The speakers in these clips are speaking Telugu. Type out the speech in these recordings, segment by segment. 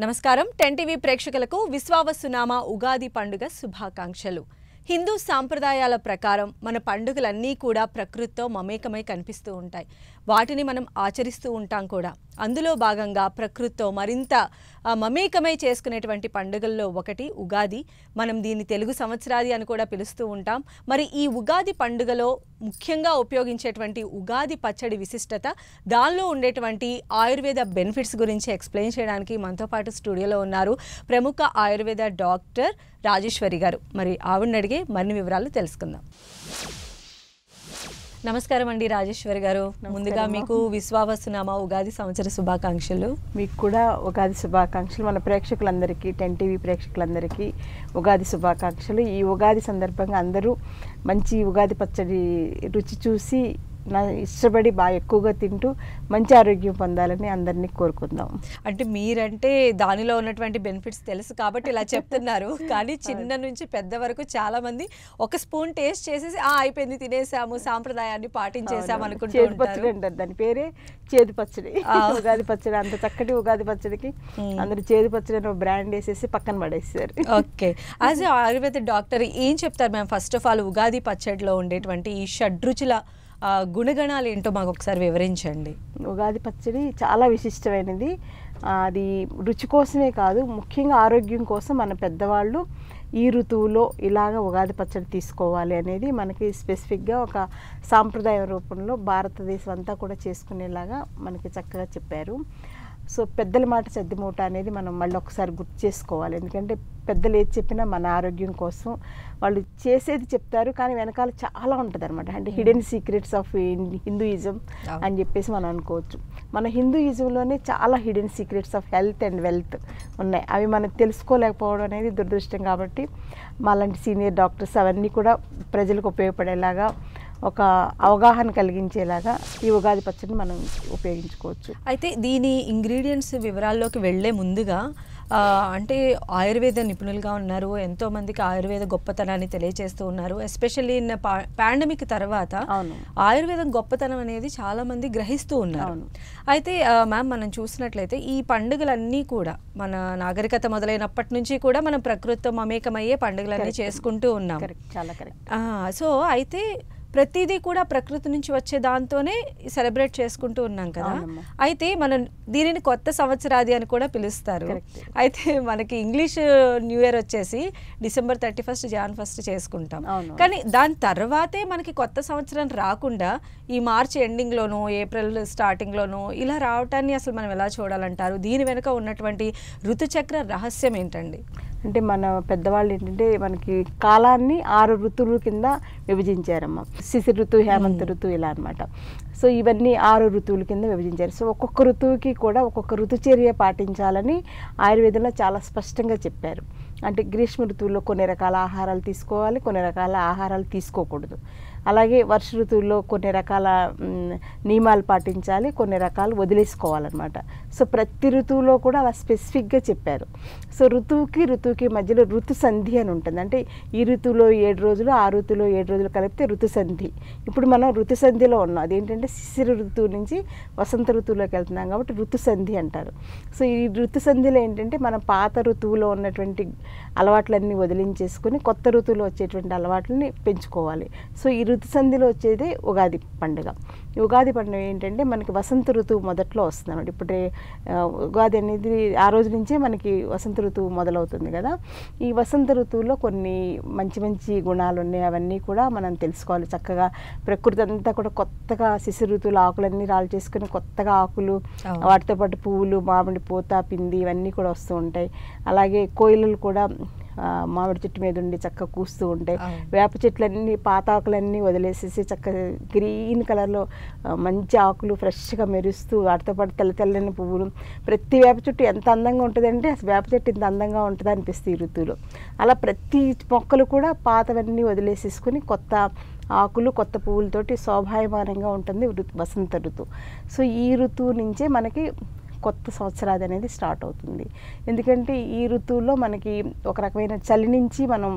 నమస్కారం 10 టీవీ ప్రేక్షకులకు విశ్వావసునామ ఉగాది పండుగ శుభాకాంక్షలు. హిందూ సాంప్రదాయాల ప్రకారం మన పండుగలన్నీ కూడా ప్రకృతితో మమేకమై కనిపిస్తూ ఉంటాయి. వాటిని మనం ఆచరిస్తూ ఉంటాం కూడా. అందులో భాగంగా ప్రకృతితో మరింత మమేకమై చేసుకునేటువంటి పండుగల్లో ఒకటి ఉగాది. మనం దీన్ని తెలుగు సంవత్సరాది అని కూడా పిలుస్తూ ఉంటాం. మరి ఈ ఉగాది పండుగలో ముఖ్యంగా ఉపయోగించేటువంటి ఉగాది పచ్చడి విశిష్టత, దానిలో ఉండేటువంటి ఆయుర్వేద బెనిఫిట్స్ గురించి ఎక్స్ప్లెయిన్ చేయడానికి మనతో పాటు స్టూడియోలో ఉన్నారు ప్రముఖ ఆయుర్వేద డాక్టర్ రాజేశ్వరి గారు. మరి ఆవిడని అడిగే మరిన్ని వివరాలు తెలుసుకుందాం. నమస్కారం అండి రాజేశ్వరి గారు. ముందుగా మీకు విశ్వావసునామ ఉగాది సంవత్సర శుభాకాంక్షలు. మీకు కూడా ఉగాది శుభాకాంక్షలు. మన ప్రేక్షకులందరికీ 10 టీవీ ప్రేక్షకులందరికీ ఉగాది శుభాకాంక్షలు. ఈ ఉగాది సందర్భంగా అందరూ మంచి ఉగాది పచ్చడి రుచి చూసి ఇష్టపడి బాగా ఎక్కువగా తింటూ మంచి ఆరోగ్యం పొందాలని అందరినీ కోరుకుందాం. అంటే మీరంటే దానిలో ఉన్నటువంటి బెనిఫిట్స్ తెలుసు కాబట్టి ఇలా చెప్తున్నారు. కానీ చిన్న నుంచి పెద్ద వరకు చాలా మంది ఒక స్పూన్ టేస్ట్ చేసేసి అయిపోయింది, తినేసాము, సాంప్రదాయాన్ని పాటించేసాము అనుకుంటూ చేదు పచ్చడి అంటారు. దాని పేరే చేదు పచ్చడి. ఉగాది పచ్చడి అంత చక్కటి ఉగాది పచ్చడికి అందరూ చేదు పచ్చడి అని బ్రాండ్ వేసేసి పక్కన పడేసారు. Okay, as a Ayurveda doctor ఏం చెప్తారు ma'am? First of all Ugadi పచ్చడిలో ఉండేటువంటి ఈ షడ్రుచుల గుణగణాలు ఏంటో మాకు ఒకసారి వివరించండి. ఉగాది పచ్చడి చాలా విశిష్టమైనది. అది రుచి కోసమే కాదు, ముఖ్యంగా ఆరోగ్యం కోసం మన పెద్దవాళ్ళు ఈ ఋతువులో ఇలాగ ఉగాది పచ్చడి తీసుకోవాలి అనేది మనకి స్పెసిఫిక్గా ఒక సాంప్రదాయ రూపంలో భారతదేశం అంతా కూడా చేసుకునేలాగా మనకి చక్కగా చెప్పారు. సో పెద్దల మాట సద్దిమూట అనేది మనం మళ్ళీ ఒకసారి గుర్తు చేసుకోవాలి. ఎందుకంటే పెద్దలు ఏది చెప్పినా మన ఆరోగ్యం కోసం వాళ్ళు చేసేది చెప్తారు, కానీ వెనకాల చాలా ఉంటుంది అనమాట. అంటే హిడెన్ సీక్రెట్స్ ఆఫ్ హిందూయిజం అని చెప్పేసి మనం అనుకోవచ్చు. మన హిందూయిజంలోనే చాలా hidden secrets of health and wealth ఉన్నాయి. అవి మనకు తెలుసుకోలేకపోవడం అనేది దురదృష్టం. కాబట్టి మాలాంటి సీనియర్ డాక్టర్స్ అవన్నీ కూడా ప్రజలకు ఉపయోగపడేలాగా, ఒక అవగాహన కలిగించేలాగా ఈ ఉగాది పచ్చడిని మనం ఉపయోగించుకోవచ్చు. అయితే దీని ఇంగ్రీడియంట్స్ వివరాల్లోకి వెళ్లే ముందుగా అంటే ఆయుర్వేద నిపుణులుగా ఉన్నారు, ఎంతోమందికి ఆయుర్వేద గొప్పతనాన్ని తెలియజేస్తూ ఉన్నారు. ఎస్పెషల్లీ ఇన్ పాండమిక్ తర్వాత ఆయుర్వేదం గొప్పతనం అనేది చాలా మంది గ్రహిస్తూ ఉన్నారు. అయితే మ్యామ్, మనం చూసినట్లయితే ఈ పండుగలన్నీ కూడా మన నాగరికత మొదలైనప్పటి నుంచి కూడా మనం ప్రకృతితో మమేకమయ్యే పండుగలన్నీ చేసుకుంటూ ఉన్నాం. చాలా కరెక్ట్. సో అయితే ప్రతిదీ కూడా ప్రకృతి నుంచి వచ్చే దాంతోనే సెలబ్రేట్ చేసుకుంటూ ఉన్నాం కదా. అయితే మనం దీనిని కొత్త సంవత్సరాది అని కూడా పిలుస్తారు. అయితే మనకి ఇంగ్లీష్ న్యూ ఇయర్ వచ్చేసి December 31st, Jan 1st చేసుకుంటాం. కానీ దాని తర్వాతే మనకి కొత్త సంవత్సరం రాకుండా ఈ మార్చ్ ఎండింగ్లోనూ ఏప్రిల్ స్టార్టింగ్లోనూ ఇలా రావటాన్ని అసలు మనం ఎలా చూడాలంటారు? దీని వెనుక ఉన్నటువంటి ఋతుచక్ర రహస్యం ఏంటండి? అంటే మన పెద్దవాళ్ళు ఏంటంటే మనకి కాలాన్ని 6 ఋతువుల కింద విభజించారమ్మ. శిశిర ఋతువు, హేమంత ఋతువు ఇలా అనమాట. సో ఇవన్నీ 6 ఋతువుల కింద విభజించారు. సో ఒక్కొక్క ఋతువుకి కూడా ఒక్కొక్క ఋతుచర్య పాటించాలని ఆయుర్వేదంలో చాలా స్పష్టంగా చెప్పారు. అంటే గ్రీష్మ ఋతువుల్లో కొన్ని రకాల ఆహారాలు తీసుకోవాలి, కొన్ని రకాల ఆహారాలు తీసుకోకూడదు. అలాగే వర్ష ఋతువుల్లో కొన్ని రకాల నియమాలు పాటించాలి, కొన్ని రకాలు వదిలేసుకోవాలన్నమాట. సో ప్రతి ఋతువులో కూడా అలా స్పెసిఫిక్గా చెప్పారు. సో ఋతువుకి మధ్యలో ఋతు సంధి అని ఉంటుంది. అంటే ఈ ఋతువులో 7 రోజులు, ఆ ఋతువులో 7 రోజులు కలిపితే ఋతు సంధి. ఇప్పుడు మనం ఋతు సంధిలో ఉన్నాం. అదేంటంటే శిశిర ఋతువు నుంచి వసంత ఋతువులోకి వెళ్తున్నాం కాబట్టి ఋతు సంధి అంటారు. సో ఈ ఋతు సంధిలో ఏంటంటే మనం పాత ఋతువులో ఉన్నటువంటి అలవాట్లన్నీ వదిలించేసుకుని కొత్త ఋతువులో వచ్చేటువంటి అలవాట్లని పెంచుకోవాలి. సో ఈ ఋతు సంధిలో వచ్చేదే ఉగాది పండుగ. ఈ ఉగాది పండుగ ఏంటంటే మనకి వసంత ఋతువు మొదట్లో వస్తుంది అన్నమాట. ఇప్పుడు ఉగాది అనేది ఆ రోజు నుంచే మనకి వసంత ఋతువు మొదలవుతుంది కదా. ఈ వసంత ఋతువులో కొన్ని మంచి మంచి గుణాలు ఉన్నాయి. అవన్నీ కూడా మనం తెలుసుకోవాలి. చక్కగా ప్రకృతి అంతా కూడా కొత్తగా శిశిర ఋతువులో ఆకులన్నీ రాళ్ళు చేసుకుని కొత్తగా ఆకులు, వాటితో పాటు పువ్వులు, మామిడి పూత, పిండి ఇవన్నీ కూడా వస్తూ ఉంటాయి. అలాగే కోయిలలు కూడా మామిడి చెట్టు మీద ఉండి చక్కగా కూస్తూ ఉంటాయి. వేప చెట్లన్నీ పాత ఆకులన్నీ వదిలేసేసి చక్కగా గ్రీన్ కలర్లో మంచి ఆకులు ఫ్రెష్గా మెరుస్తూ, వాటితో పాటు తెల్ల తెల్లని పువ్వులు. ప్రతి వేప చెట్టు ఎంత అందంగా ఉంటుందంటే అసలు వేప చెట్టు ఇంత అందంగా ఉంటుందా అనిపిస్తుంది ఈ ఋతువులో. అలా ప్రతి మొక్కలు కూడా పాతవన్నీ వదిలేసేసుకుని కొత్త ఆకులు, కొత్త పువ్వులతోటి శోభాయమానంగా ఉంటుంది వసంత ఋతువు. సో ఈ ఋతువు నుంచే మనకి కొత్త సంవత్సరాది అనేది స్టార్ట్ అవుతుంది. ఎందుకంటే ఈ ఋతువులో మనకి ఒక రకమైన చలి నుంచి మనం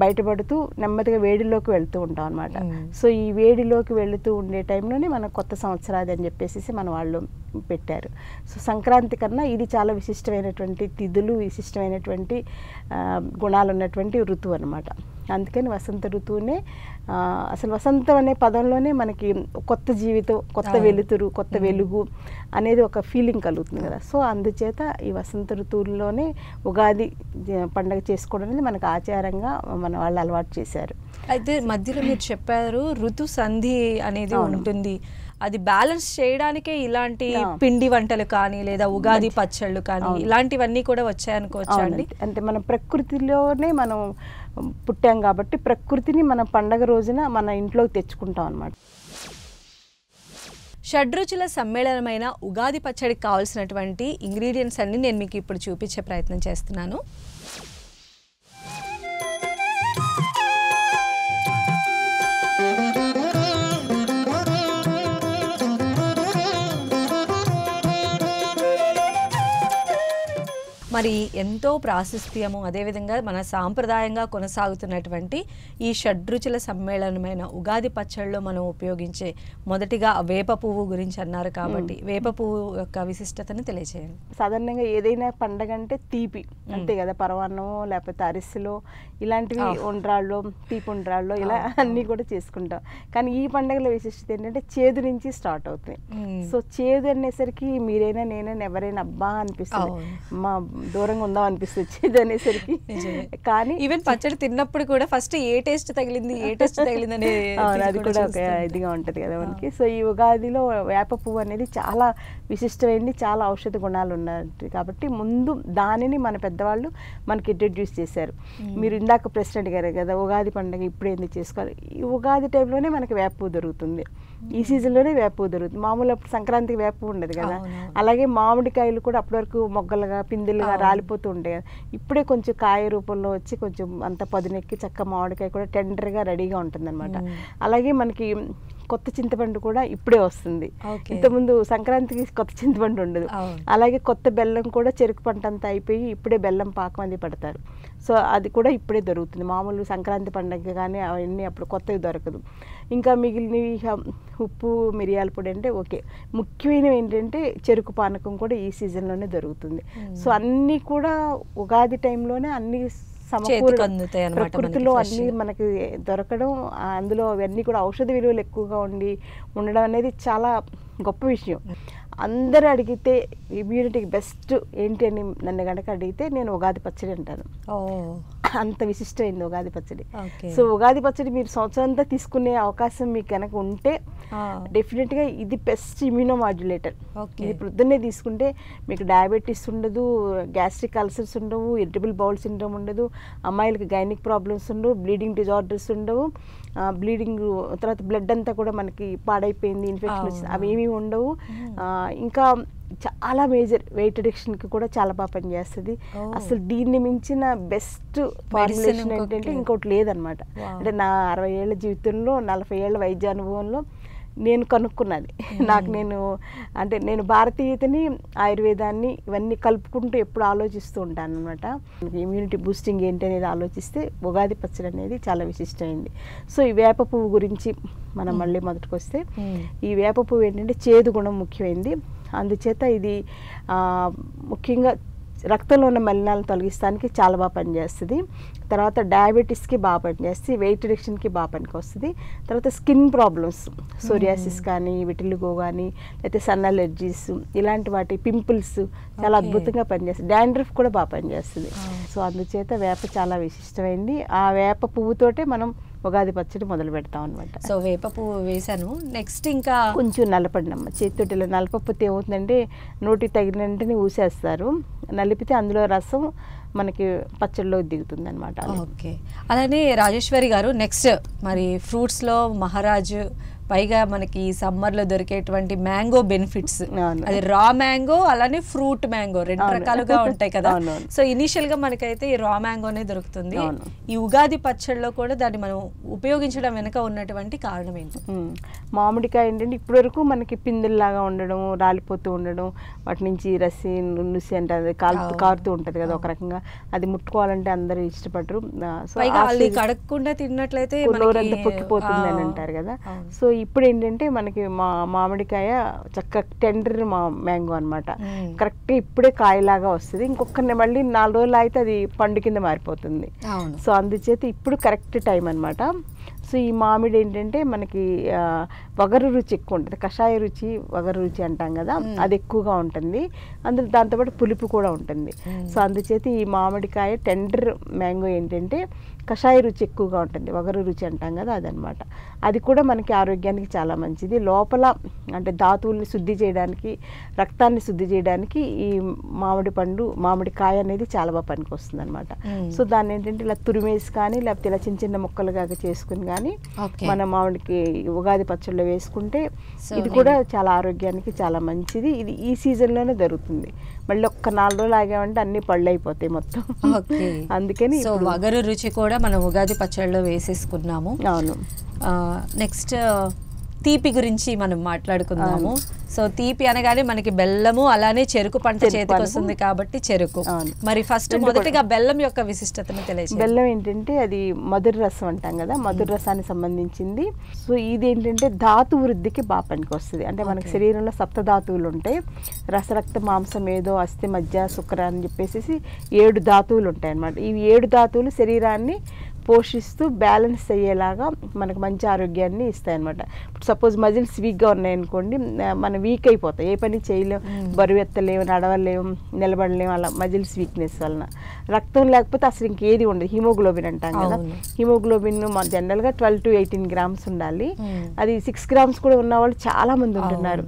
బయటపడుతూ నెమ్మదిగా వేడిలోకి వెళ్తూ ఉంటాం అనమాట. సో ఈ వేడిలోకి వెళుతూ ఉండే టైంలోనే మన కొత్త సంవత్సరాది అని చెప్పేసి మన వాళ్ళు పెట్టారు. సో సంక్రాంతి కన్నా ఇది చాలా విశిష్టమైనటువంటి తిథులు, విశిష్టమైనటువంటి గుణాలు ఉన్నటువంటి ఋతువు అనమాట. అందుకని వసంత ఋతువునే అసలు వసంతం అనే పదంలోనే మనకి కొత్త జీవితం, కొత్త వెలుతురు, కొత్త వెలుగు అనేది ఒక ఫీలింగ్ కలుగుతుంది కదా. సో అందుచేత ఈ వసంత ఋతువుల్లోనే ఉగాది పండుగ చేసుకోవడం అనేది మనకు ఆచారంగా మన వాళ్ళు అలవాటు చేశారు. అయితే మధ్యలో మీరు చెప్పారు ఋతు సంధి అనేది ఉంటుంది, అది బ్యాలెన్స్ చేయడానికే ఇలాంటి పిండి వంటలు కానీ లేదా ఉగాది పచ్చళ్ళు కానీ ఇలాంటివన్నీ కూడా వచ్చాయనుకోవచ్చా అండి? అంటే మన ప్రకృతిలోనే మనం పుట్టాం కాబట్టి ప్రకృతిని మన పండగ రోజున మన ఇంట్లోకి తెచ్చుకుంటాం అన్నమాట. షడ్రుచుల సమ్మేళనమైన ఉగాది పచ్చడికి కావాల్సినటువంటి ఇంగ్రీడియంట్స్ అన్ని నేను మీకు ఇప్పుడు చూపించే ప్రయత్నం చేస్తున్నాను. మరి ఎంతో ప్రాశస్త్యము, అదేవిధంగా మన సాంప్రదాయంగా కొనసాగుతున్నటువంటి ఈ షడ్రుచుల సమ్మేళనమైన ఉగాది పచ్చళ్ళలో మనం ఉపయోగించే మొదటిగా వేప పువ్వు గురించి అన్నారు కాబట్టి వేప పువ్వు యొక్క విశిష్టతను తెలియజేయండి. సాధారణంగా ఏదైనా పండగ అంటే తీపి అంతే కదా, పరమాన్నము లేకపోతే అరిసెలు ఇలాంటివి ఉండ్రాళ్ళు, తీపి ఉండ్రాళ్ళు ఇలా అన్నీ కూడా చేసుకుంటాం. కానీ ఈ పండుగల విశిష్టత ఏంటంటే చేదు నుంచి స్టార్ట్ అవుతుంది. సో చేదు అనేసరికి మీరైనా నేనైనా ఎవరైనా అబ్బా అనిపిస్తుంది, మా దూరంగా ఉందాం అనిపిస్తుంది చేదు అనేసరికి. కానీ ఈవెన్ పచ్చడి తిన్నప్పుడు కూడా ఫస్ట్ ఏ టేస్ట్ తగిలింది అనే అది కూడా ఒక ఇదిగా ఉంటుంది కదా మనకి. సో ఈ ఉగాదిలో వేప పువ్వు అనేది చాలా విశిష్టమైంది, చాలా ఔషధ గుణాలు ఉన్నాయి కాబట్టి ముందు దానిని మన పెద్దవాళ్ళు మనకి ఇంట్రడ్యూస్ చేశారు. మీరు ఇందాక ప్రశ్న అడిగారు కదా ఉగాది పండుగ ఇప్పుడు ఎందుకు చేసుకోవాలి, ఈ ఉగాది టైంలోనే మనకి వేప పువ్వు దొరుకుతుంది, ఈ సీజన్లోనే వేప పువ్వు దొరుకుతుంది. మామూలు అప్పుడు సంక్రాంతికి వేప పువ్వు ఉండదు కదా. అలాగే మామిడికాయలు కూడా అప్పటి వరకు మొగ్గలుగా పిందెలుగా రాలిపోతూ ఉంటాయి కదా, ఇప్పుడే కొంచెం కాయ రూపంలో వచ్చి కొంచెం అంత పదునెక్కి చక్క మామిడికాయ కూడా టెండర్గా రెడీగా ఉంటుంది అనమాట. అలాగే మనకి కొత్త చింతపండు కూడా ఇప్పుడే వస్తుంది. ఇంతకుముందు సంక్రాంతికి కొత్త చింతపండు ఉండదు. అలాగే కొత్త బెల్లం కూడా చెరుకు పంట అంతా అయిపోయి ఇప్పుడే బెల్లం పాకం అది పడతారు. సో అది కూడా ఇప్పుడే దొరుకుతుంది. మామూలు సంక్రాంతి పండుగ కానీ అవన్నీ అప్పుడు కొత్తవి దొరకదు. ఇంకా మిగిలినవి ఉప్పు, మిరియాల పొడి అంటే ఓకే. ముఖ్యమైనవి ఏంటంటే చెరుకు పానకం కూడా ఈ సీజన్లోనే దొరుకుతుంది. సో అన్నీ కూడా ఉగాది టైంలోనే అన్ని ప్రకృతిలో అన్ని మనకి దొరకడం, అందులో అవన్నీ కూడా ఔషధ విలువలు ఎక్కువగా ఉండడం అనేది చాలా గొప్ప విషయం. అందరూ అడిగితే ఇమ్యూనిటీకి బెస్ట్ ఏంటి అని నన్ను కనుక అడిగితే నేను ఉగాది పచ్చడి అంటాను. అంత విశిష్టమైంది ఉగాది పచ్చడి. సో ఉగాది పచ్చడి మీరు సంవత్సరం అంతా తీసుకునే అవకాశం మీకు కనుక ఉంటే డెఫినెట్గా ఇది బెస్ట్ ఇమ్యూనోమాడ్యులేటర్. ఇది పొద్దున్నే తీసుకుంటే మీకు డయాబెటీస్ ఉండదు, గ్యాస్ట్రిక్ అల్సర్స్ ఉండవు, ఇరిటబుల్ బౌల్ సిండ్రోమ్ ఉండదు, అమ్మాయిలకి గైనిక్ ప్రాబ్లమ్స్ ఉండవు, బ్లీడింగ్ డిజార్డర్స్ ఉండవు, బ్లీడింగ్ తర్వాత బ్లడ్ అంతా కూడా మనకి పాడైపోయింది, ఇన్ఫెక్షన్ వచ్చింది, అవి ఏమీ ఉండవు. ఇంకా చాలా మేజర్ వెయిట్ రిడక్షన్కి కూడా చాలా బాగా పనిచేస్తుంది. అసలు దీన్ని మించిన బెస్ట్ ఫార్ములేషన్ ఏంటంటే ఇంకోటి లేదనమాట. అంటే నా 60 ఏళ్ళ జీవితంలో 40 ఏళ్ళ వైద్య అనుభవంలో నేను కనుక్కున్నది. నేను భారతీయతని, ఆయుర్వేదాన్ని ఇవన్నీ కలుపుకుంటూ ఎప్పుడు ఆలోచిస్తూ ఉంటాను అనమాట. ఇమ్యూనిటీ బూస్టింగ్ ఏంటి అనేది ఆలోచిస్తే ఉగాది పచ్చడి అనేది చాలా విశిష్టమైంది. సో ఈ వేప పువ్వు గురించి మనం మళ్ళీ మొదటికి వస్తే, ఈ వేప పువ్వు ఏంటంటే చేదు గుణం ముఖ్యమైనది. అందుచేత ఇది ముఖ్యంగా రక్తంలో ఉన్న మలినాలను తొలగిస్తానికి చాలా బాగా పనిచేస్తుంది. తర్వాత డయాబెటీస్కి బాగా పనిచేస్తుంది, వెయిట్ రిడక్షన్కి బాగా పనికి వస్తుంది. తర్వాత స్కిన్ ప్రాబ్లమ్స్, సోరియాసిస్ కానీ, విటిలిగో కానీ, లేకపోతే సన్ అలర్జీస్ ఇలాంటి వాటి పింపుల్స్ చాలా అద్భుతంగా పనిచేస్తుంది. డాండ్రఫ్ కూడా బాగా పనిచేస్తుంది. సో అందుచేత వేప చాలా విశిష్టమైంది. ఆ వేప పువ్వుతోటే మనం ఉగాది పచ్చడి మొదలు పెడతాం అనమాట. సో వేప పువ్వు వేసాను, నెక్స్ట్ ఇంకా కొంచెం నలపడినమ్మ చేతితోటి ఇలా నలపకపోతే ఏమవుతుందంటే నోటికి తగిన వెంటనే ఊసేస్తారు, నలిపితే అందులో రసం మనకి పచ్చడిలో దిగుతుంది అనమాట. ఓకే. అలానే రాజేశ్వరి గారు, నెక్స్ట్ మరి ఫ్రూట్స్లో మహారాజు పైగా మనకి ఈ సమ్మర్ లో దొరికేటువంటి మ్యాంగో బెనిఫిట్స్, అవును. అది రా మ్యాంగో అలానే ఫ్రూట్ మ్యాంగో రెండు అవును. రకాలుగా ఉంటాయి కదా. అవునవును. సో ఇనిషియల్ గా మనకైతే ఈ రా మ్యాంగోనే దొరుకుతుంది. అవును. ఈ ఉగాది పచ్చడిలో కూడా దాన్ని మనం ఉపయోగించడం వెనుక ఉన్నటువంటి కారణం ఏంటి? మామిడికాయ ఏంటంటే ఇప్పటివరకు మనకి పిందెల్లాగా ఉండడం, రాలిపోతూ ఉండడం, వాటి నుంచి రసి నుసి అంటే అది కారుతూ ఉంటది కదా ఒక రకంగా, అది ముట్టుకోవాలంటే అందరూ ఇష్టపడరు. సో పైగా అది కడగకుండా తిన్నట్లయితే నోరంతా పొక్కిపోతుంది అని అంటారు కదా. సో ఇప్పుడు ఏంటంటే మనకి మామిడికాయ చక్క టెండర్ మ్యాంగో అనమాట, కరెక్ట్ ఇప్పుడే కాయలాగా వస్తుంది. మళ్ళీ 4 రోజులు అయితే అది పండు కింద మారిపోతుంది. సో అందుచేత ఇప్పుడు కరెక్ట్ టైం అనమాట. సో ఈ మామిడి ఏంటంటే మనకి వగరు రుచి ఎక్కువ ఉంటుంది, కషాయ రుచి వగరు రుచి అంటాం కదా, అది ఎక్కువగా ఉంటుంది. అందులో దాంతోపాటు పులుపు కూడా ఉంటుంది. సో అందుచేత ఈ మామిడికాయ టెండర్ మ్యాంగో ఏంటంటే కషాయ రుచి ఎక్కువగా ఉంటుంది, వగరు రుచి అంటాం కదా, అదనమాట. అది కూడా మనకి ఆరోగ్యానికి చాలా మంచిది. లోపల అంటే ధాతువుల్ని శుద్ధి చేయడానికి, రక్తాన్ని శుద్ధి చేయడానికి ఈ మామిడికాయ అనేది చాలా బాగా పనికి వస్తుంది అనమాట. సో దాన్ని ఏంటంటే ఇలా తురిమేసి కానీ లేకపోతే ఇలా చిన్న చిన్న ముక్కలుగా చేసుకుని కానీ మన మామిడికి ఉగాది పచ్చళ్ళు వేసుకుంటే ఇది కూడా చాలా ఆరోగ్యానికి చాలా మంచిది. ఇది ఈ సీజన్లోనే దొరుకుతుంది. మళ్ళీ ఒక్క 4 రోజులు ఆగామంటే అన్ని పళ్ళు అయిపోతాయి మొత్తం. అందుకని సో వగరు రుచి కూడా మనం ఉగాది పచ్చడిలో వేసేసుకున్నాము. అవును. నెక్స్ట్ తీపి గురించి మనం మాట్లాడుకుందాము. సో తీపి అనగానే మనకి బెల్లము అలానే చెరుకు పంట చేతికి వస్తుంది కాబట్టి చెరుకు. మరి ఫస్ట్ మొదటిగా బెల్లం యొక్క విశిష్టతను తెలియజేయండి. బెల్లం ఏంటంటే అది మధుర రసం అంటాం కదా, మధుర రసానికి సంబంధించింది. సో ఇది ఏంటంటే ధాతు వృద్ధికి బాగా పనికి వస్తుంది. అంటే మనకి శరీరంలో సప్తధాతువులు ఉంటాయి, రసరక్త మాంసం ఏదో అస్థి మజ్జ శుక్ర అని చెప్పేసి 7 ధాతువులు ఉంటాయి అన్నమాట. ఈ 7 ధాతువులు శరీరాన్ని పోషిస్తూ బ్యాలెన్స్ అయ్యేలాగా మనకు మంచి ఆరోగ్యాన్ని ఇస్తాయన్నమాట. ఇప్పుడు సపోజ్ మజిల్స్ వీక్గా ఉన్నాయనుకోండి, మనం వీక్ అయిపోతాయి, ఏ పని చేయలేం, బరువు ఎత్తలేము, నడవలేము, నిలబడలేము, అలా మజిల్స్ వీక్నెస్ వలన. రక్తం లేకపోతే అసలు ఇంకేది ఉండదు. హిమోగ్లోబిన్ అంటాం కదా, హిమోగ్లోబిన్ జనరల్గా 12 to 18 grams ఉండాలి. అది 6 grams కూడా ఉన్న వాళ్ళు చాలా మంది ఉంటున్నారు.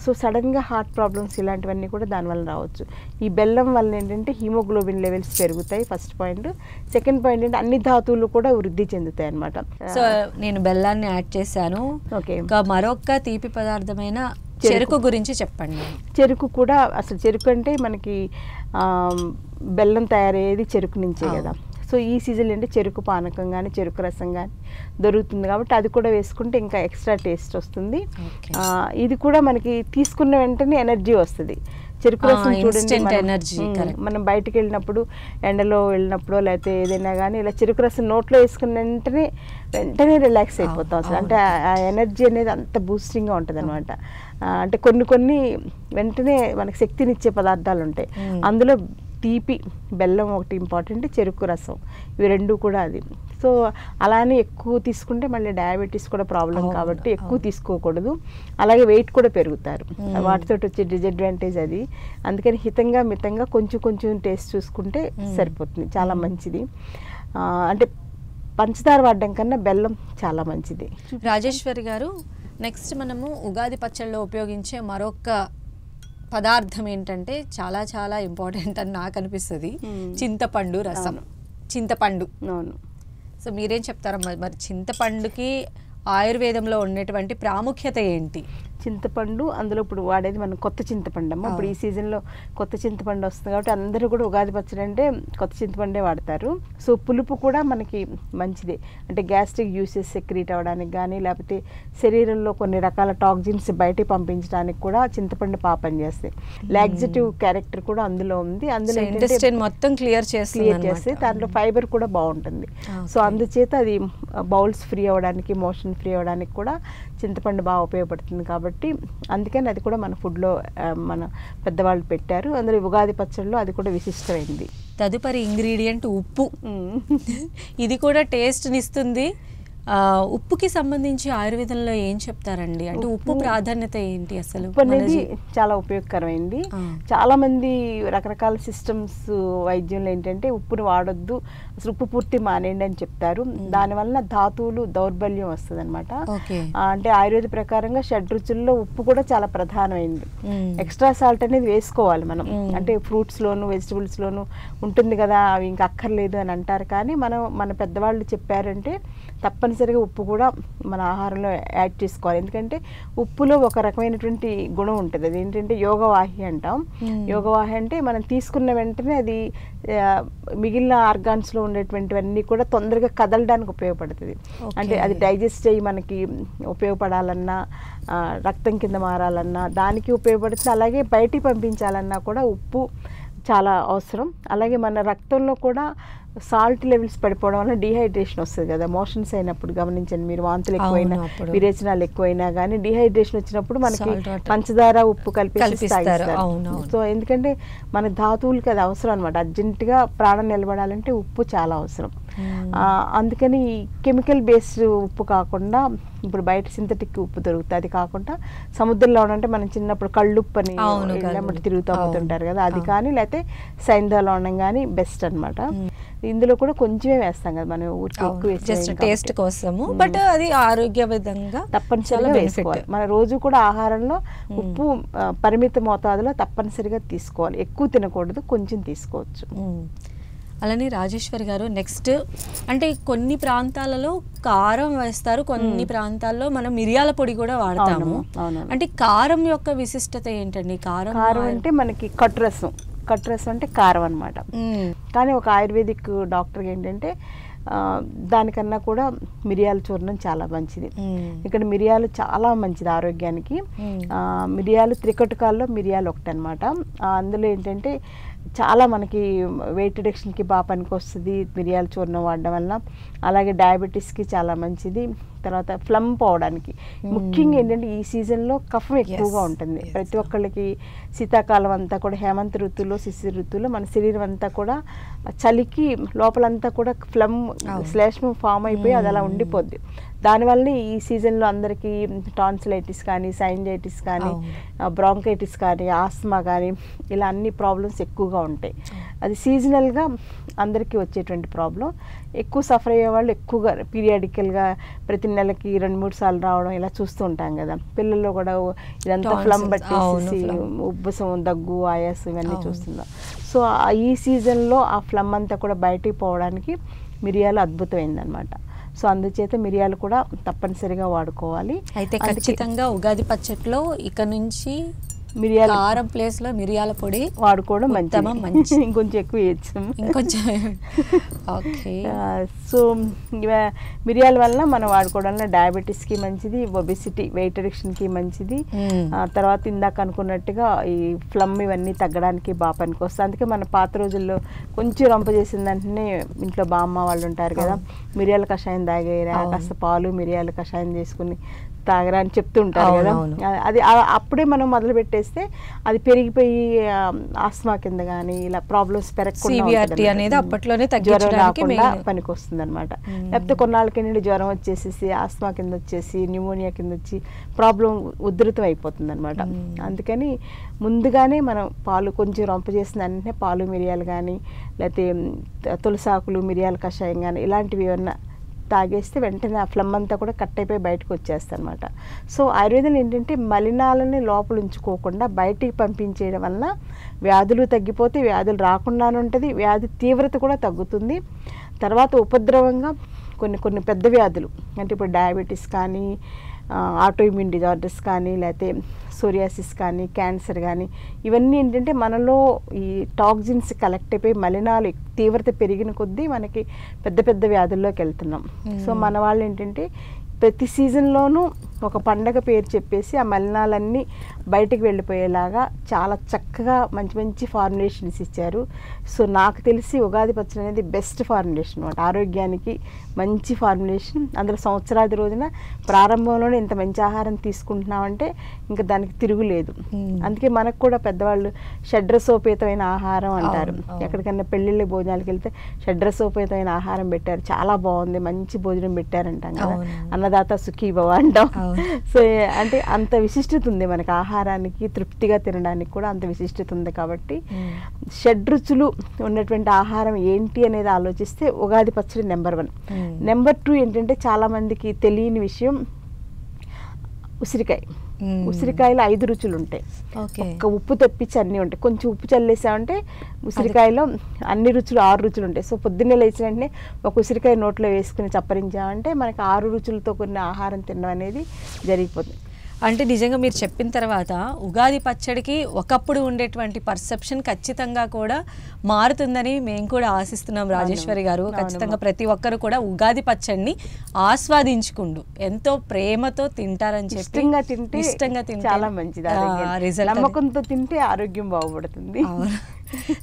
సో సడన్గా హార్ట్ ప్రాబ్లమ్స్ ఇలాంటివన్నీ కూడా దానివల్ల రావచ్చు. ఈ బెల్లం వల్ల ఏంటంటే హిమోగ్లోబిన్ లెవెల్స్ పెరుగుతాయి, ఫస్ట్ పాయింట్. సెకండ్ పాయింట్ ఏంటంటే అన్ని ధాతువులు కూడా వృద్ధి చెందుతాయి అన్నమాట. సో నేను బెల్లాన్ని యాడ్ చేశాను. ఓకే, ఇంకా మరొక తీపి పదార్థమైన చెరుకు గురించి చెప్పండి. చెరుకు కూడా అసలు చెరుకు అంటే మనకి బెల్లం తయారయ్యేది చెరుకు నుంచే కదా. సో ఈ సీజన్ అంటే చెరుకు పానకం కానీ చెరుకు రసం కానీ దొరుకుతుంది కాబట్టి అది కూడా వేసుకుంటే ఇంకా ఎక్స్ట్రా టేస్ట్ వస్తుంది. ఇది కూడా మనకి తీసుకున్న వెంటనే ఎనర్జీ వస్తుంది. చెరుకు రసం చూడండి, మనం బయటకు వెళ్ళినప్పుడు, ఎండలో వెళ్ళినప్పుడు లేకపోతే ఏదైనా కానీ ఇలా చెరుకు రసం నోట్లో వేసుకున్న వెంటనే రిలాక్స్ అయిపోతాం అసలు. అంటే ఆ ఎనర్జీ అనేది అంత బూస్టింగ్గా ఉంటుంది అనమాట. అంటే కొన్ని వెంటనే మనకి శక్తినిచ్చే పదార్థాలు ఉంటాయి. అందులో తీపి బెల్లం ఒకటి ఇంపార్టెంట్, చెరుకు రసం, ఇవి 2 కూడా అది. సో అలానే ఎక్కువ తీసుకుంటే మళ్ళీ డయాబెటీస్ కూడా ప్రాబ్లం కాబట్టి ఎక్కువ తీసుకోకూడదు. అలాగే వెయిట్ కూడా పెరుగుతారు, వాటితో వచ్చే డిసడ్వాంటేజ్ అది. అందుకని హితంగా మితంగా కొంచెం టేస్ట్ చూసుకుంటే సరిపోతుంది, చాలా మంచిది. అంటే పంచదార వాడడం కన్నా బెల్లం చాలా మంచిది. రాజేశ్వరి గారు, నెక్స్ట్ మనము ఉగాది పచ్చళ్ళలో ఉపయోగించే మరొక పదార్థం ఏంటంటే చాలా చాలా ఇంపార్టెంట్ అని నాకు అనిపిస్తుంది, చింతపండు రసం. చింతపండు, సో మీరేం చెప్తారా మరి చింతపండుకి ఆయుర్వేదంలో ఉండేటువంటి ప్రాముఖ్యత ఏంటి? చింతపండు అందులో ఇప్పుడు వాడేది మనం కొత్త చింతపండు అమ్మ. ఇప్పుడు ఈ సీజన్లో కొత్త చింతపండు వస్తుంది కాబట్టి అందరూ కూడా ఉగాది పచ్చడి అంటే కొత్త చింతపండే వాడతారు. సో పులుపు కూడా మనకి మంచిదే, అంటే గ్యాస్ట్రిక్ జ్యూసెస్ సెక్రీట్ అవ్వడానికి కానీ లేకపోతే శరీరంలో కొన్ని రకాల టాక్సిన్స్ బయటికి పంపించడానికి కూడా చింతపండు పని చేస్తాయి. లాక్సేటివ్ క్యారెక్టర్ కూడా అందులో ఉంది. అందులో మొత్తం క్లియర్ చేస్తే దాంట్లో ఫైబర్ కూడా బాగుంటుంది. సో అందుచేత అది బౌల్స్ ఫ్రీ అవ్వడానికి, మోషన్ ఫ్రీ అవ్వడానికి కూడా చింతపండు బాగా ఉపయోగపడుతుంది. కాబట్టి అందుకని అది కూడా మన ఫుడ్లో మన పెద్దవాళ్ళు పెట్టారు. అందులో ఉగాది పచ్చడిలో అది కూడా విశిష్టమైంది. తదుపరి ఇంగ్రీడియంట్ ఉప్పు. ఇది కూడా టేస్ట్ని ఇస్తుంది. ఉప్పుకి సంబంధించి ఆయుర్వేదంలో ఏం చెప్తారండి? అంటే ఉప్పు ప్రాధాన్యత ఏంటి అసలు? ఉప్పు అనేది చాలా ఉపయోగకరమైంది. చాలా మంది రకరకాల సిస్టమ్స్ వైద్యంలో ఏంటంటే ఉప్పుని వాడొద్దు, అసలు ఉప్పు పూర్తి మానేయండి అని చెప్తారు. దానివల్ల ధాతువులు దౌర్బల్యం వస్తుంది అనమాట. అంటే ఆయుర్వేద ప్రకారంగా 6 రుచుల్లో ఉప్పు కూడా చాలా ప్రధానమైంది. ఎక్స్ట్రా సాల్ట్ అనేది వేసుకోవాలి మనం, అంటే ఫ్రూట్స్ లోను వెజిటబుల్స్ లోను ఉంటుంది కదా, అవి ఇంకా అక్కర్లేదు అని అంటారు. కానీ మన పెద్దవాళ్ళు చెప్పారంటే తప్పనిసరి తప్పనిసరిగా ఉప్పు కూడా మన ఆహారంలో యాడ్ చేసుకోవాలి. ఎందుకంటే ఉప్పులో ఒక రకమైనటువంటి గుణం ఉంటుంది, అది ఏంటంటే యోగవాహి అంటాం. యోగవాహి అంటే మనం తీసుకున్న వెంటనే అది మిగిలిన ఆర్గాన్స్లో ఉండేటువంటివన్నీ కూడా తొందరగా కదలడానికి ఉపయోగపడుతుంది. అంటే అది డైజెస్ట్ అయ్యి మనకి ఉపయోగపడాలన్నా, రక్తం కింద మారాలన్నా దానికి ఉపయోగపడుతుంది. అలాగే బయటికి పంపించాలన్నా కూడా ఉప్పు చాలా అవసరం. అలాగే మన రక్తంలో కూడా సాల్ట్ లెవెల్స్ పడిపోవడం వల్ల డీహైడ్రేషన్ వస్తుంది కదా. మోషన్స్ అయినప్పుడు గమనించండి మీరు, వాంతులు ఎక్కువైనా విరేచనాలు ఎక్కువైనా కానీ డీహైడ్రేషన్ వచ్చినప్పుడు మనకి పంచదార ఉప్పు కలిపి తాగిస్తారు. సో ఎందుకంటే మన ధాతువులకి అది అవసరం అనమాట. అర్జెంటుగా ప్రాణం నిలబడాలంటే ఉప్పు చాలా అవసరం. అందుకని కెమికల్ బేస్డ్ ఉప్పు కాకుండా ఇప్పుడు బయట సింథటిక్ ఉప్పు దొరుకుతుంది, అది కాకుండా సముద్రంలో అంటే మనం చిన్నప్పుడు కళ్ళుప్పు అని ఇళ్ళమ్మటి తిరుగుతూ అమ్ముతుంటారు కదా, అది కానీ లేకపోతే సైంధవలవణం కానీ బెస్ట్ అనమాట. ఇందులో కూడా కొంచెమే వేస్తాం కదా మనం, ఊరికి ఎక్కువ జస్ట్ టేస్ట్ కోసము, బట్ అది ఆరోగ్య విధంగా తప్పనిసరిగా వేసుకోవాలి. మన రోజు కూడా ఆహారంలో ఉప్పు పరిమిత మోతాదులో తప్పనిసరిగా తీసుకోవాలి, ఎక్కువ తినకూడదు, కొంచెం తీసుకోవచ్చు. అలానే రాజేశ్వరి గారు, నెక్స్ట్ అంటే కొన్ని ప్రాంతాలలో కారం వేస్తారు, కొన్ని ప్రాంతాల్లో మనం మిరియాల పొడి కూడా వాడతాము. అంటే కారం యొక్క విశిష్టత ఏంటండి? కారం అంటే మనకి కట్టురసం అంటే కారం అనమాట. కానీ ఒక ఆయుర్వేదిక్ డాక్టర్ ఏంటంటే దానికన్నా కూడా మిరియాల చూర్ణం చాలా మంచిది. ఇక్కడ మిరియాలు చాలా మంచిది ఆరోగ్యానికి. మిరియాలు త్రికటకాల్లో మిరియాలు ఒకటి అనమాట. అందులో ఏంటంటే చాలా మనకి వెయిట్ రిడక్షన్కి బాగా పనికి వస్తుంది మిరియాల చూర్ణం వాడడం వల్ల. అలాగే డయాబెటీస్కి చాలా మంచిది. తర్వాత ఫ్లమ్ పోవడానికి ముఖ్యంగా ఏంటంటే ఈ సీజన్లో కఫం ఎక్కువగా ఉంటుంది ప్రతి ఒక్కళ్ళకి. శీతాకాలం అంతా కూడా, హేమంత ఋతువులో, శిశిర ఋతువులో మన శరీరం అంతా కూడా చలికి లోపలంతా కూడా ఫ్లమ్ శ్లేష్మం ఫామ్ అయిపోయి అది అలా ఉండిపోద్ది. దానివల్ల ఈ సీజన్లో అందరికీ టాన్సిలైటిస్ కానీ, సైనజైటిస్ కానీ, బ్రాంకైటిస్ కానీ, ఆస్మా కానీ ఇలా అన్ని ప్రాబ్లమ్స్ ఎక్కువగా ఉంటాయి. అది సీజనల్గా అందరికీ వచ్చేటువంటి ప్రాబ్లం. ఎక్కువ సఫర్ అయ్యే వాళ్ళు ఎక్కువగా పీరియాడికల్గా ప్రతి నెలకి 2-3 సార్లు రావడం ఇలా చూస్తూ ఉంటాం కదా. పిల్లల్లో కూడా ఇదంతా ఫ్లమ్ పట్టేసి ఉబ్బసం, దగ్గు, ఆయాసం ఇవన్నీ చూస్తున్నాం. సో ఈ సీజన్లో ఆ ఫ్లమ్ అంతా కూడా బయటికి పోవడానికి మిరియాలు అద్భుతమైందనమాట. సో అందుచేత మిరియాలు కూడా తప్పనిసరిగా వాడుకోవాలి. అయితే ఖచ్చితంగా ఉగాది పచ్చట్లో ఇక నుంచి మిరియాల కారం ప్లేస్ లో మిరియాల పొడి వాడుకోవడం మంచి. ఇంకొంచెం ఎక్కువ వేయచ్చు, ఇంకొంచెం. ఓకే. సో మిరియాల వల్ల మనం వాడుకోవడం వల్ల డయాబెటీస్కి మంచిది, ఒబెసిటీ వెయిట్ రిడక్షన్కి మంచిది. తర్వాత ఇందాక అనుకున్నట్టుగా ఈ ఫ్లమ్ ఇవన్నీ తగ్గడానికి బాగా పనికొస్తుంది. అందుకే మన పాత రోజుల్లో కొంచెం రంప చేసిన వెంటనే ఇంట్లో బామ్మ వాళ్ళు ఉంటారు కదా, మిరియాల కషాయం తాగేరా, కాస్త పాలు మిరియాల కషాయం చేసుకుని తాగరా అని చెప్తుంటారు కదా. అది అప్పుడే మనం మొదలు పెట్టేస్తే అది పెరిగిపోయి ఆస్మా కింద కానీ ఇలా ప్రాబ్లమ్స్ పెరగకుండా అప్పట్లోనే జ్వరం రాకుండా పనికి వస్తుంది అనమాట. లేకపోతే కొన్నాళ్ళకి ఏంటంటే జ్వరం వచ్చేసేసి ఆస్మా కింద వచ్చేసి న్యూమోనియా కింద వచ్చి ప్రాబ్లం ఉధృతం అయిపోతుంది అనమాట. అందుకని ముందుగానే మనం పాలు కొంచెం రంప చేసిన వెంటనే పాలు మిరియాలు కానీ, లేకపోతే తులసాకులు మిరియాల కషాయం కానీ ఇలాంటివి ఏమన్నా తాగేస్తే వెంటనే ఆ ఫ్లమ్ అంతా కూడా కట్ అయిపోయి బయటకు వచ్చేస్తుంది అనమాట. సో ఆయుర్వేదం ఏంటంటే మలినాలని లోపల ఉంచుకోకుండా బయటికి పంపించేయడం వలన వ్యాధులు తగ్గిపోతే, వ్యాధులు రాకుండానే ఉంటుంది, వ్యాధి తీవ్రత కూడా తగ్గుతుంది. తర్వాత ఉపద్రవంగా కొన్ని పెద్ద వ్యాధులు అంటే ఇప్పుడు డయాబెటీస్ కానీ, ఆటోఇమ్యూన్ డిజార్డర్స్ కానీ, లేకపోతే సోరియాసిస్ కానీ, క్యాన్సర్ కానీ ఇవన్నీ ఏంటంటే మనలో ఈ టాక్సిన్స్ కలెక్ట్ అయిపోయి మలినాలు తీవ్రత పెరిగిన కొద్దీ మనకి పెద్ద వ్యాధుల్లోకి వెళ్తున్నాం. సో మన వాళ్ళు ఏంటంటే ప్రతి సీజన్లోనూ ఒక పండగ పేరు చెప్పేసి ఆ మలినాలన్నీ బయటికి వెళ్ళిపోయేలాగా చాలా చక్కగా మంచి ఫార్ములేషన్స్ ఇచ్చారు. సో నాకు తెలిసి ఉగాది పచ్చడి అనేది బెస్ట్ ఫార్ములేషన్ అనమాట. ఆరోగ్యానికి మంచి ఫార్ములేషన్. అందులో సంవత్సరాది రోజున ప్రారంభంలోనే ఇంత మంచి ఆహారం తీసుకుంటున్నామంటే ఇంకా దానికి తిరుగులేదు. అందుకే మనకు కూడా పెద్దవాళ్ళు షడ్రసోపేతమైన ఆహారం అంటారు. ఎక్కడికైనా పెళ్ళిళ్ళ భోజనాలకు వెళ్తే షడ్రసోపేతమైన ఆహారం పెట్టారు, చాలా బాగుంది, మంచి భోజనం పెట్టారంటాం కదా, అన్నదాత సుఖీ భవ అంటాం. సో అంటే అంత విశిష్టత ఉంది మనకి, ఆహారానికి తృప్తిగా తినడానికి కూడా అంత విశిష్టత ఉంది. కాబట్టి షడ్రుచులు ఉన్నటువంటి ఆహారం ఏంటి అనేది ఆలోచిస్తే ఉగాది పచ్చడి నెంబర్ 1. నెంబర్ 2 ఏంటంటే చాలా మందికి తెలియని విషయం ఉసిరికాయ. ఉసిరికాయలు 5 రుచులు ఉంటాయి. ఓకే. ఒక్క ఉప్పు తెప్పించి అన్నీ ఉంటాయి. కొంచెం ఉప్పు చల్లేసామంటే ఉసిరికాయలో అన్ని రుచులు 6 రుచులు ఉంటాయి. సో పొద్దున్నే లేచిన వెంటనే ఒక ఉసిరికాయ నోట్లో వేసుకుని చప్పరించామంటే మనకి 6 రుచులతో కొన్ని ఆహారం తినడం అనేది జరిగిపోతుంది. అంటే నిజంగా మీరు చెప్పిన తర్వాత ఉగాది పచ్చడికి ఒకప్పుడు ఉండేటువంటి పర్సెప్షన్ ఖచ్చితంగా కూడా మారుతుందని మేము కూడా ఆశిస్తున్నాం రాజేశ్వరి గారు. ఖచ్చితంగా ప్రతి ఒక్కరు కూడా ఉగాది పచ్చడిని ఆస్వాదించుకుంటూ ఎంతో ప్రేమతో తింటారని చెప్పి ఇష్టంగా తింటే చాలా మంచిది. నమ్మకంతో తింటే ఆరోగ్యం బాగుపడుతుంది.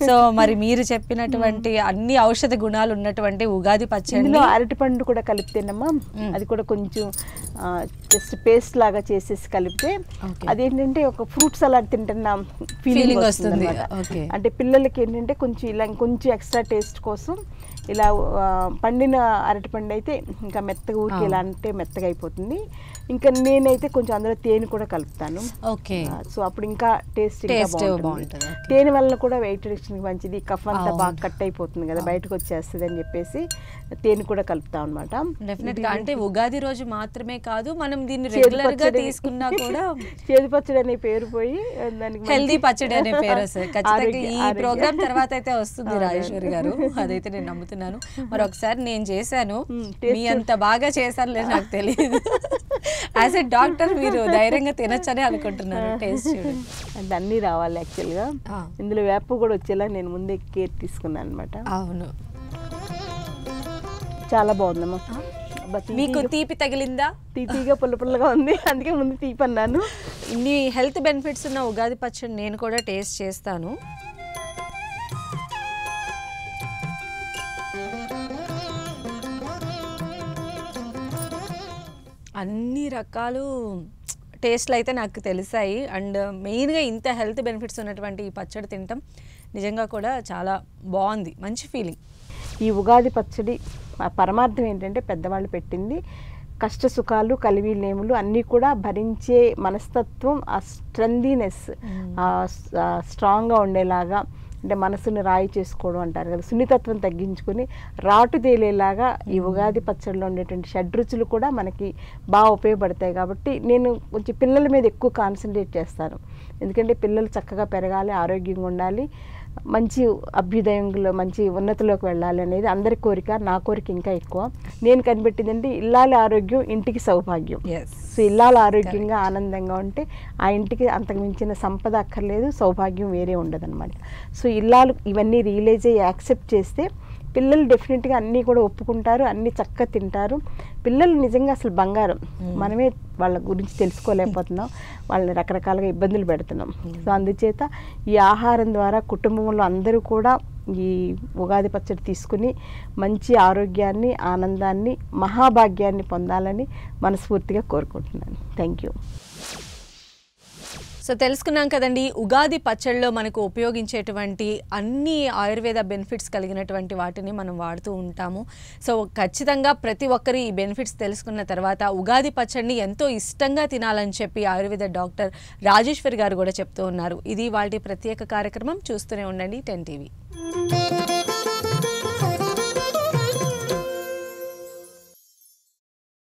సో మరి మీరు చెప్పినటువంటి అన్ని ఔషధ గుణాలు ఉన్నటువంటి ఉగాది పచ్చడి అరటిపండు కూడా కలిపితేనమ్మా అది కూడా కొంచెం జస్ట్ పేస్ట్ లాగా చేసేసి కలిపితే అదేంటంటే ఒక ఫ్రూట్ సలాడ్ తింటున్న ఫీలింగ్ వస్తుంది. అంటే పిల్లలకి ఏంటంటే కొంచెం ఇలా కొంచెం ఎక్స్ట్రా టేస్ట్ కోసం ఇలా పండిన అరటిపండు అయితే ఇంకా మెత్తగా ఊరికి ఇలా అంటే మెత్తగా అయిపోతుంది. ఇంకా నేనైతే కొంచెం అందులో తేనె కూడా కలుపుతాను. ఓకే. సో అప్పుడు ఇంకా టేస్ట్ బాగుంటుంది. తేనె వల్ల కూడా వెయిట్ రిడక్షన్కి మంచిది. కఫ్ అంతా బాగా కట్ అయిపోతుంది కదా, బయటకు వచ్చేస్తుంది అని చెప్పేసి తేనె కూడా కలుపుతాం అనమాట. డెఫినెట్ గా అంటే ఉగాది రోజు మాత్రమే కాదు, మనం దీన్ని రెగ్యులర్ గా తీసుకున్నా కూడా చేదు పచ్చడి అనే పేరు పోయి దానికి హెల్దీ పచ్చడి అనే పేరు వస్తుంది. ఖచ్చితంగా ఈ ప్రోగ్రామ్ తర్వాత అయితే వస్తుంది రాజేశ్వరి గారు, అదైతే నేను నమ్ముతున్నాను. మరి ఒకసారి నేను చేశాను, మీ అంత బాగా చేశాను లేదు నాకు తెలియదు. యాజ్ ఎ డాక్టర్ మీరు ధైర్యంగా తినొచ్చని అనుకుంటున్నాను. టేస్ట్ చూడండి, అంటే అన్నీ రావాలి యాక్చువల్గా. ఇందులో వేప కూడా వచ్చేలా నేను ముందే కేర్ తీసుకున్నాను అనమాట. అవును, చాలా బాగుందమ్మా. మీకు తీపి తగిలిందా? తీపిగా పుల్లపుల్లగా ఉంది, అందుకే ముందు తీపి అన్నాను. ఇన్ని హెల్త్ బెనిఫిట్స్ ఉన్న ఉగాది పచ్చడి నేను కూడా టేస్ట్ చేస్తాను. అన్ని రకాలు టేస్ట్లు అయితే నాకు తెలిసాయి. అండ్ మెయిన్గా ఇంత హెల్త్ బెనిఫిట్స్ ఉన్నటువంటి ఈ పచ్చడి తినటం నిజంగా కూడా చాలా బాగుంది, మంచి ఫీలింగ్. ఈ ఉగాది పచ్చడి పరమార్థం ఏంటంటే పెద్దవాళ్ళు పెట్టింది కష్ట సుఖాలు కలివిలేములు అన్నీ కూడా భరించే మనస్తత్వం, ఆ స్ట్రెందీనెస్ స్ట్రాంగ్గా ఉండేలాగా, అంటే మనసుని రాయి చేసుకోవడం అంటారు కదా, సున్నితత్వం తగ్గించుకొని రాటు తేలేలాగా ఈ ఉగాది పచ్చడిలో ఉండేటువంటి షడ్రుచులు కూడా మనకి బాగా ఉపయోగపడతాయి. కాబట్టి నేను కొంచెం పిల్లల మీద ఎక్కువ కాన్సన్ట్రేట్ చేస్తాను. ఎందుకంటే పిల్లలు చక్కగా పెరగాలి, ఆరోగ్యంగా ఉండాలి, మంచి అభ్యుదయంలో మంచి ఉన్నతిలోకి వెళ్ళాలి అనేది అందరి కోరిక. నా కోరిక ఇంకా ఎక్కువ. నేను కనిపెట్టిందంటే ఇల్లాలి ఆరోగ్యం ఇంటికి సౌభాగ్యం. సో ఇల్లాలు ఆరోగ్యంగా ఆనందంగా ఉంటే ఆ ఇంటికి అంతకు మించిన సంపద అక్కర్లేదు, సౌభాగ్యం వేరే ఉండదు అనమాట. సో ఇల్లాలు ఇవన్నీ రియలైజ్ అయ్యి యాక్సెప్ట్ చేస్తే పిల్లలు డెఫినెట్గా అన్నీ కూడా ఒప్పుకుంటారు, అన్నీ చక్కగా తింటారు. పిల్లలు నిజంగా అసలు బంగారం. మనమే వాళ్ళ గురించి తెలుసుకోలేకపోతున్నాం, వాళ్ళని రకరకాలుగా ఇబ్బందులు పెడుతున్నాం. సో అందుచేత ఈ ఆహారం ద్వారా కుటుంబంలో అందరూ కూడా ఈ ఉగాది పచ్చడి తీసుకుని మంచి ఆరోగ్యాన్ని, ఆనందాన్ని, మహాభాగ్యాన్ని పొందాలని మనస్ఫూర్తిగా కోరుకుంటున్నాను. Thank you. సో తెలుసుకున్నాం కదండి, ఉగాది పచ్చడిలో మనకు ఉపయోగించేటువంటి అన్ని ఆయుర్వేద బెనిఫిట్స్ కలిగినటువంటి వాటిని మనం వాడుతూ ఉంటాము. సో ఖచ్చితంగా ప్రతి ఒక్కరు ఈ బెనిఫిట్స్ తెలుసుకున్న తర్వాత ఉగాది పచ్చడిని ఎంతో ఇష్టంగా తినాలని చెప్పి ఆయుర్వేద డాక్టర్ రాజేశ్వరి గారు కూడా చెప్తూ ఉన్నారు. ఇది వాటి ప్రత్యేక కార్యక్రమం. చూస్తూనే ఉండండి 10 TV.